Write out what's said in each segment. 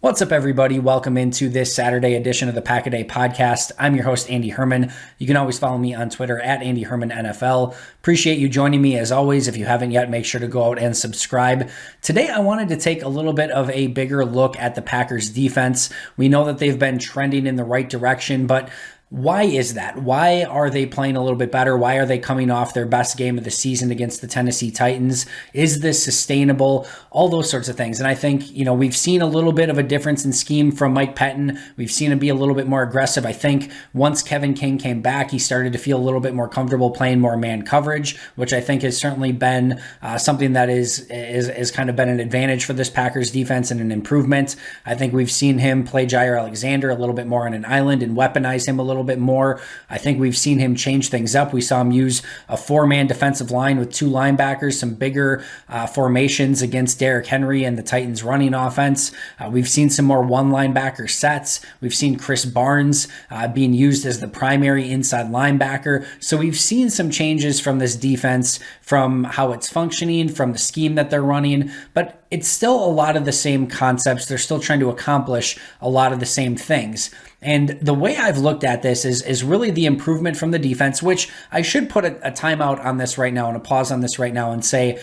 What's up, everybody? Welcome into this Saturday edition of the Pack a Day podcast. I'm your host, Andy Herman. You can always follow me on Twitter at Andy Herman NFL. Appreciate you joining me as always. If you haven't yet, make sure to go out and subscribe. Today, I wanted to take a little bit of a bigger look at the Packers defense. We know that they've been trending in the right direction, but why is that? Why are they playing a little bit better? Why are they coming off their best game of the season against the Tennessee Titans? Is this sustainable? All those sorts of things. And I think, we've seen a little bit of a difference in scheme from Mike Pettin. We've seen him be a little bit more aggressive. I think once Kevin King came back, he started to feel a little bit more comfortable playing more man coverage, which I think has certainly been something that is kind of been an advantage for this Packers defense and an improvement. I think we've seen him play Jair Alexander a little bit more on an island and weaponize him a little bit more. I think we've seen him change things up. We saw him use a four-man defensive line with two linebackers, some bigger formations against Derrick Henry and the Titans running offense. We've seen some more one linebacker sets. We've seen Chris Barnes being used as the primary inside linebacker. So we've seen some changes from this defense, from how it's functioning, from the scheme that they're running, but it's still a lot of the same concepts. They're still trying to accomplish a lot of the same things. And the way I've looked at this is really the improvement from the defense, which I should put a timeout on this right now and a pause on this right now and say,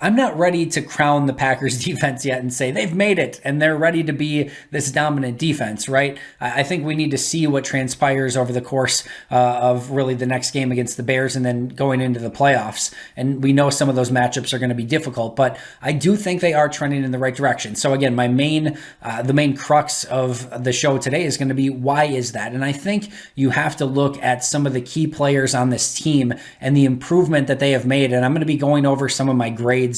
I'm not ready to crown the Packers defense yet and say they've made it and they're ready to be this dominant defense, right? I think we need to see what transpires over the course of really the next game against the Bears and then going into the playoffs. And we know some of those matchups are going to be difficult, but I do think they are trending in the right direction. So again, the main crux of the show today is going to be, why is that? And I think you have to look at some of the key players on this team and the improvement that they have made. And I'm going to be going over some of my grades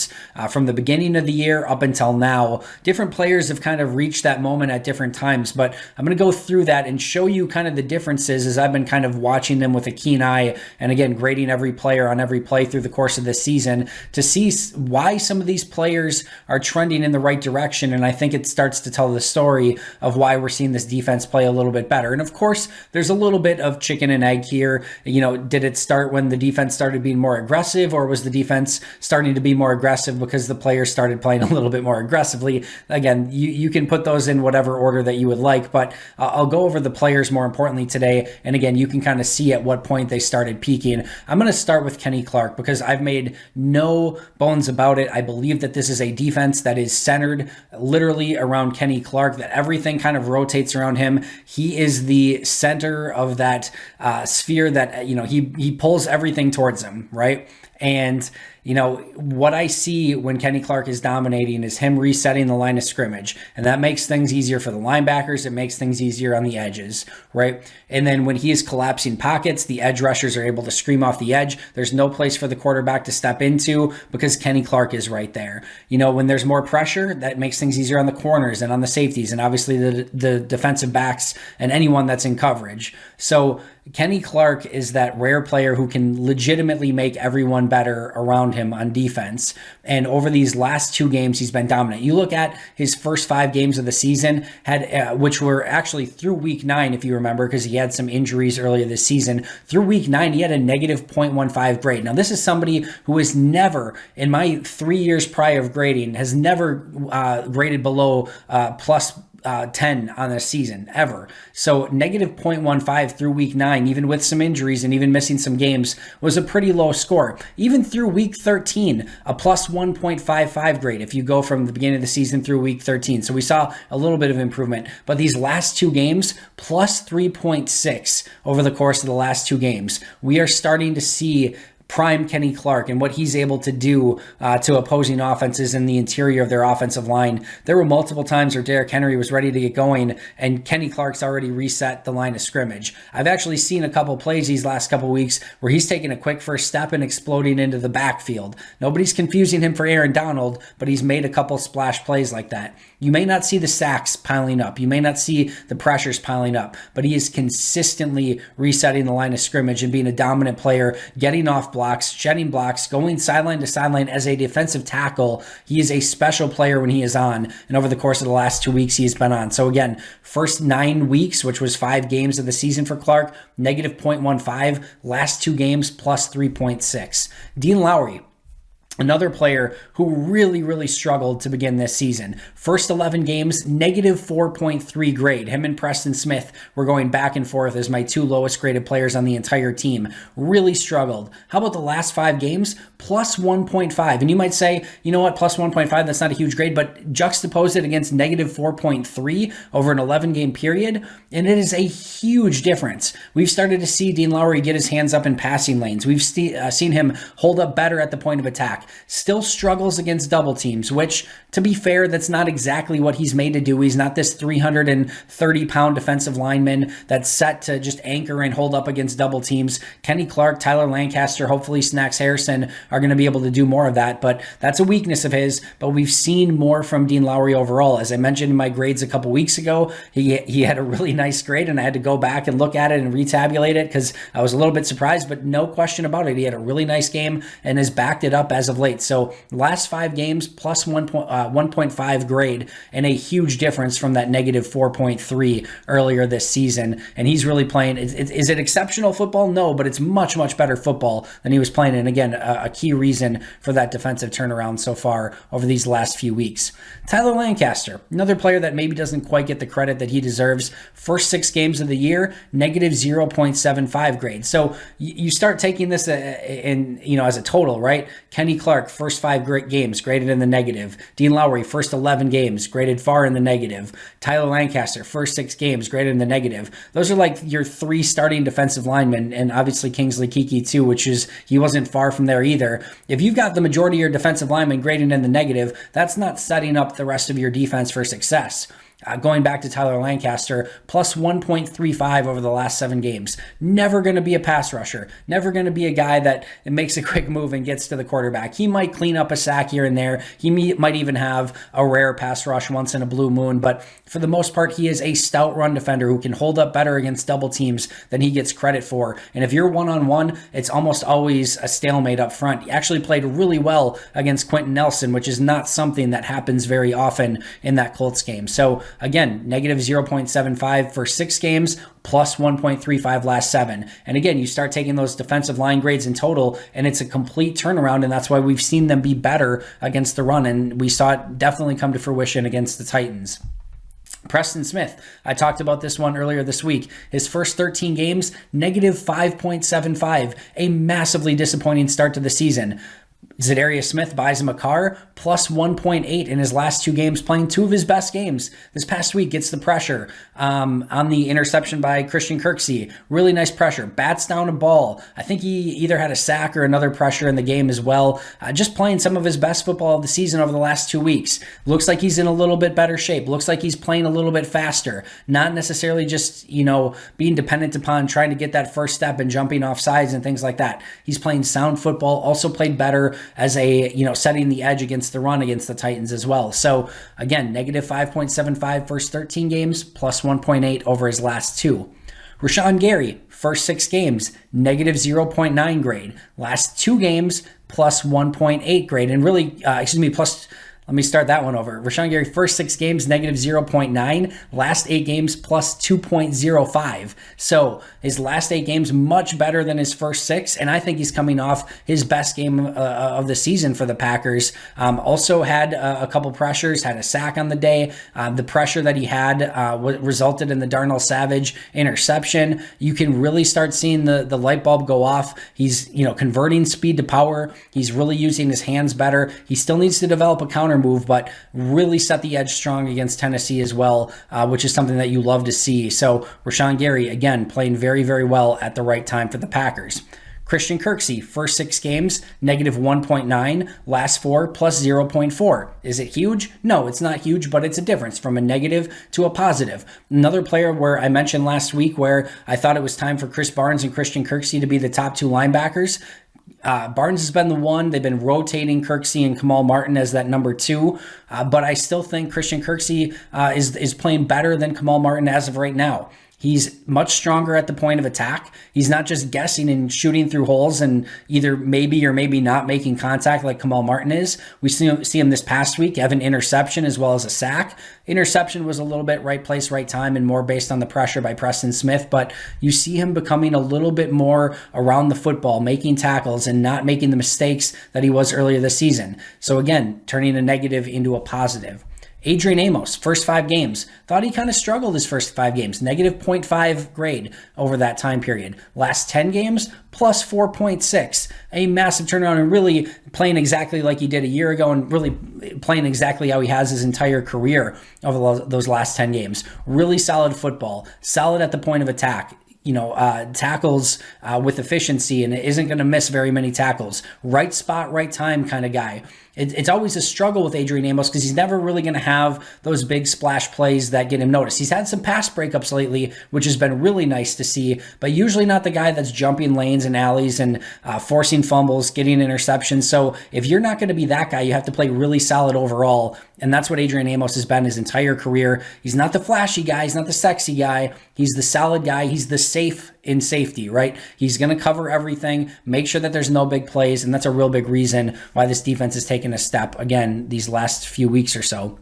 from the beginning of the year up until now. Different players have kind of reached that moment at different times, but I'm going to go through that and show you kind of the differences as I've been kind of watching them with a keen eye and again, grading every player on every play through the course of this season to see why some of these players are trending in the right direction. And I think it starts to tell the story of why we're seeing this defense play a little bit better. And of course, there's a little bit of chicken and egg here. Did it start when the defense started being more aggressive, or was the defense starting to be more aggressive because the players started playing a little bit more aggressively? Again, you can put those in whatever order that you would like, but I'll go over the players more importantly today. And again, you can kind of see at what point they started peaking. I'm going to start with Kenny Clark because I've made no bones about it. I believe that this is a defense that is centered literally around Kenny Clark, that everything kind of rotates around him. He is the center of that sphere that, he pulls everything towards him, right? And what I see when Kenny Clark is dominating is him resetting the line of scrimmage. And that makes things easier for the linebackers. It makes things easier on the edges, right? And then when he is collapsing pockets, the edge rushers are able to scream off the edge. There's no place for the quarterback to step into because Kenny Clark is right there. When there's more pressure, that makes things easier on the corners and on the safeties and obviously the defensive backs and anyone that's in coverage. So Kenny Clark is that rare player who can legitimately make everyone better around him on defense. And over these last two games, he's been dominant. You look at his first 5 games of the season, which were actually through week 9, if you remember, because he had some injuries earlier this season. Through week 9, he had a negative 0.15 grade. Now, this is somebody who has never, in my 3 years prior of grading, has never graded below plus 10 on a season ever. So negative 0.15 through week 9, even with some injuries and even missing some games, was a pretty low score. Even through week 13, a plus 1.55 grade if you go from the beginning of the season through week 13. So we saw a little bit of improvement. But these last 2 games, plus 3.6 over the course of the last 2 games. We are starting to see prime Kenny Clark and what he's able to do to opposing offenses in the interior of their offensive line. There were multiple times where Derrick Henry was ready to get going and Kenny Clark's already reset the line of scrimmage. I've actually seen a couple plays these last couple weeks where he's taking a quick first step and exploding into the backfield. Nobody's confusing him for Aaron Donald, but he's made a couple splash plays like that. You may not see the sacks piling up. You may not see the pressures piling up, but he is consistently resetting the line of scrimmage and being a dominant player, getting off blocks, shedding blocks, going sideline to sideline as a defensive tackle. He is a special player when he is on, and over the course of the last 2 weeks, he has been on. So again, first 9 weeks, which was 5 games of the season for Clark, negative 0.15. Last 2 games, plus 3.6. Dean Lowry, Another player who really struggled to begin this season. First 11 games, negative 4.3 grade. Him and Preston Smith were going back and forth as my two lowest graded players on the entire team. Really struggled. How about the last 5 games? Plus 1.5. And you might say, you know what, plus 1.5, that's not a huge grade, but juxtapose it against negative 4.3 over an 11-game period, and it is a huge difference. We've started to see Dean Lowry get his hands up in passing lanes. We've seen him hold up better at the point of attack. Still struggles against double teams, which, to be fair, that's not exactly what he's made to do. He's not this 330-pound defensive lineman that's set to just anchor and hold up against double teams. Kenny Clark, Tyler Lancaster, hopefully Snacks Harrison are going to be able to do more of that, but that's a weakness of his. But we've seen more from Dean Lowry overall. As I mentioned in my grades a couple weeks ago, he had a really nice grade, and I had to go back and look at it and retabulate it because I was a little bit surprised, but no question about it. He had a really nice game and has backed it up as of late. So last 5 games plus 1.5 grade, and a huge difference from that negative 4.3 earlier this season. And he's really playing. Is it exceptional football? No, but it's much better football than he was playing. And again, a key reason for that defensive turnaround so far over these last few weeks. Tyler Lancaster, another player that maybe doesn't quite get the credit that he deserves. First 6 games of the year, negative 0.75 grade. So you start taking this as a total, right? Kenny Clark, first 5 games, graded in the negative. Dean Lowry, first 11 games, graded far in the negative. Tyler Lancaster, first 6 games, graded in the negative. Those are like your 3 starting defensive linemen, and obviously Kingsley Keke too, he wasn't far from there either. If you've got the majority of your defensive linemen graded in the negative, that's not setting up the rest of your defense for success. Going back to Tyler Lancaster, plus 1.35 over the last 7 games. Never going to be a pass rusher. Never going to be a guy that makes a quick move and gets to the quarterback. He might clean up a sack here and there. He might even have a rare pass rush once in a blue moon, but for the most part, he is a stout run defender who can hold up better against double teams than he gets credit for. And if you're one-on-one, it's almost always a stalemate up front. He actually played really well against Quentin Nelson, which is not something that happens very often in that Colts game. So again, negative 0.75 for 6 games, plus 1.35 last 7. And again, you start taking those defensive line grades in total, and it's a complete turnaround, and that's why we've seen them be better against the run, and we saw it definitely come to fruition against the Titans. Preston Smith, I talked about this one earlier this week. His first 13 games, negative 5.75, a massively disappointing start to the season. Zadarius Smith buys him a car, plus 1.8 in his last 2 games, playing 2 of his best games. This past week gets the pressure on the interception by Christian Kirksey. Really nice pressure. Bats down a ball. I think he either had a sack or another pressure in the game as well. Just playing some of his best football of the season over the last 2 weeks. Looks like he's in a little bit better shape. Looks like he's playing a little bit faster. Not necessarily just, being dependent upon trying to get that first step and jumping off sides and things like that. He's playing sound football, also played better as setting the edge against the run against the Titans as well. So again, negative 5.75 first 13 games, plus 1.8 over his last 2. Rashawn Gary, first 6 games, negative 0.9 grade. Last 2 games, plus 1.8 grade. And really, let me start that one over. Rashawn Gary, first 6 games, negative 0.9. Last 8 games, plus 2.05. So his last 8 games, much better than his first 6. And I think he's coming off his best game of the season for the Packers. Also had a couple pressures, had a sack on the day. The pressure that he had resulted in the Darnell Savage interception. You can really start seeing the light bulb go off. He's, converting speed to power. He's really using his hands better. He still needs to develop a counter move, but really set the edge strong against Tennessee as well, which is something that you love to see. So Rashawn Gary, again, playing very well at the right time for the Packers. Christian Kirksey, first 6 games, negative 1.9, last 4, plus 0.4. Is it huge? No, it's not huge, but it's a difference from a negative to a positive. Another player where I mentioned last week where I thought it was time for Chris Barnes and Christian Kirksey to be the top 2 linebackers. Barnes has been the one. They've been rotating Kirksey and Kamal Martin as that number 2, but I still think Christian Kirksey is playing better than Kamal Martin as of right now. He's much stronger at the point of attack. He's not just guessing and shooting through holes and either maybe or maybe not making contact like Kamal Martin is. We see him this past week have an interception as well as a sack. Interception was a little bit right place, right time, and more based on the pressure by Preston Smith, but you see him becoming a little bit more around the football, making tackles and not making the mistakes that he was earlier this season. So again, turning a negative into a positive. Adrian Amos, first 5 games, thought he kind of struggled his first 5 games, negative 0.5 grade over that time period. Last 10 games, plus 4.6, a massive turnaround and really playing exactly like he did a year ago and really playing exactly how he has his entire career over those last 10 games. Really solid football, solid at the point of attack. Tackles with efficiency and isn't going to miss very many tackles. Right spot, right time kind of guy. It's always a struggle with Adrian Amos because he's never really going to have those big splash plays that get him noticed. He's had some pass breakups lately, which has been really nice to see, but usually not the guy that's jumping lanes and alleys and forcing fumbles, getting interceptions. So if you're not going to be that guy, you have to play really solid overall, and that's what Adrian Amos has been his entire career. He's not the flashy guy. He's not the sexy guy. He's the solid guy. He's the safe in safety, right? He's going to cover everything, make sure that there's no big plays, and that's a real big reason why this defense has taken a step, again, these last few weeks or so.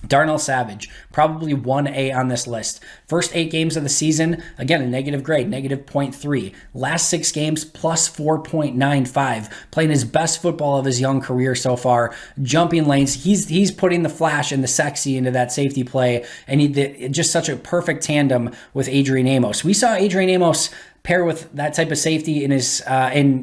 Darnell Savage, probably 1A on this list. First 8 games of the season, again, a negative grade, negative 0.3. Last 6 games, plus 4.95. Playing his best football of his young career so far. Jumping lanes. He's putting the flash and the sexy into that safety play, and just such a perfect tandem with Adrian Amos. We saw Adrian Amos pair with that type of safety in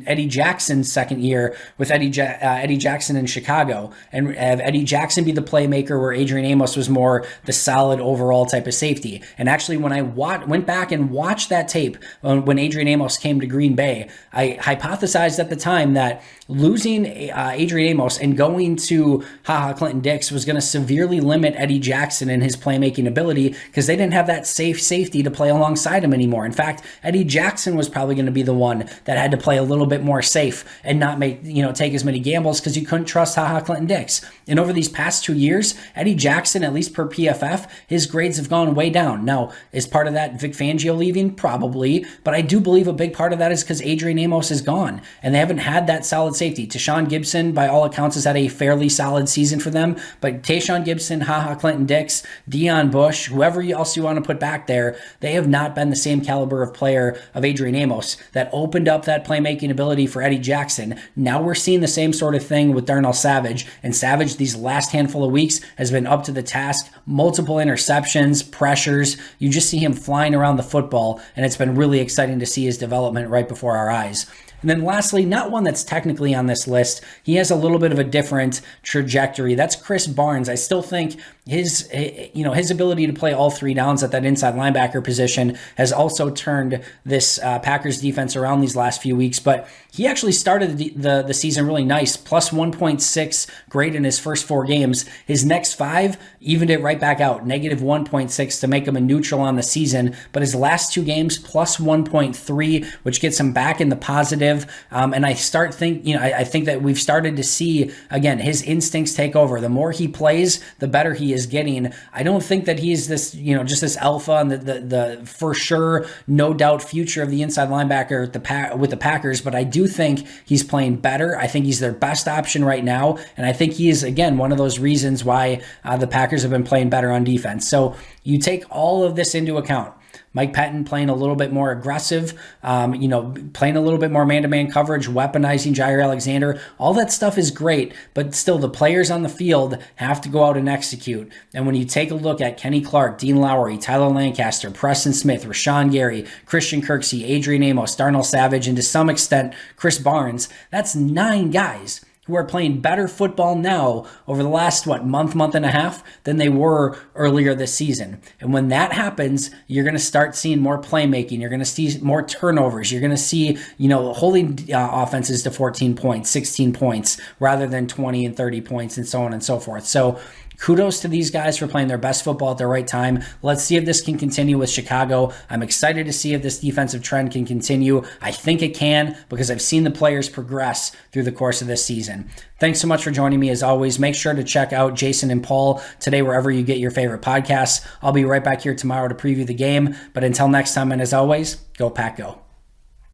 Eddie Jackson's second year with Eddie Jackson in Chicago, and have Eddie Jackson be the playmaker where Adrian Amos was more the solid overall type of safety. And actually, when I went back and watched that tape when Adrian Amos came to Green Bay, I hypothesized at the time that losing Adrian Amos and going to Clinton Dix was going to severely limit Eddie Jackson and his playmaking ability because they didn't have that safety to play alongside him anymore. In fact, Eddie Jackson was probably going to be the one that had to play a little bit more safe and not take as many gambles because you couldn't trust Clinton Dix. And over these past 2 years, Eddie Jackson, at least per PFF, his grades have gone way down. Now, is part of that Vic Fangio leaving? Probably, but I do believe a big part of that is because Adrian Amos is gone and they haven't had that solid safety. Tashawn Gibson, by all accounts, has had a fairly solid season for them, but Tashawn Gibson, Clinton Dix, Deion Bush, whoever else you want to put back there, they have not been the same caliber of player of Adrian Amos that opened up that playmaking ability for Eddie Jackson. Now we're seeing the same sort of thing with Darnell Savage, and Savage these last handful of weeks has been up to the task. Multiple interceptions, pressures. You just see him flying around the football, and it's been really exciting to see his development right before our eyes. And then lastly, not one that's technically on this list, he has a little bit of a different trajectory. That's Chris Barnes. I still think his ability to play all 3 downs at that inside linebacker position has also turned this Packers defense around these last few weeks. But he actually started the season really nice, plus 1.6 grade in his first 4 games. His next 5 evened it right back out, negative 1.6 to make him a neutral on the season. But his last 2 games, plus 1.3, which gets him back in the positive. And I think that we've started to see, again, his instincts take over. The more he plays, the better he is getting. I don't think that he's this, just this alpha and the for sure, no doubt future of the inside linebacker with the Packers, but I do think he's playing better. I think he's their best option right now, and I think he is, again, one of those reasons why the Packers have been playing better on defense. So you take all of this into account. Mike Pettin playing a little bit more aggressive, playing a little bit more man-to-man coverage, weaponizing Jair Alexander. All that stuff is great, but still the players on the field have to go out and execute. And when you take a look at Kenny Clark, Dean Lowry, Tyler Lancaster, Preston Smith, Rashawn Gary, Christian Kirksey, Adrian Amos, Darnell Savage, and to some extent Chris Barnes, that's 9 guys who are playing better football now over the last, month and a half than they were earlier this season. And when that happens, you're going to start seeing more playmaking. You're going to see more turnovers. You're going to see, holding offenses to 14 points, 16 points, rather than 20 and 30 points and so on and so forth. So kudos to these guys for playing their best football at the right time. Let's see if this can continue with Chicago. I'm excited to see if this defensive trend can continue. I think it can because I've seen the players progress through the course of this season. Thanks so much for joining me as always. Make sure to check out Jason and Paul today wherever you get your favorite podcasts. I'll be right back here tomorrow to preview the game. But until next time, and as always, go Pack Go.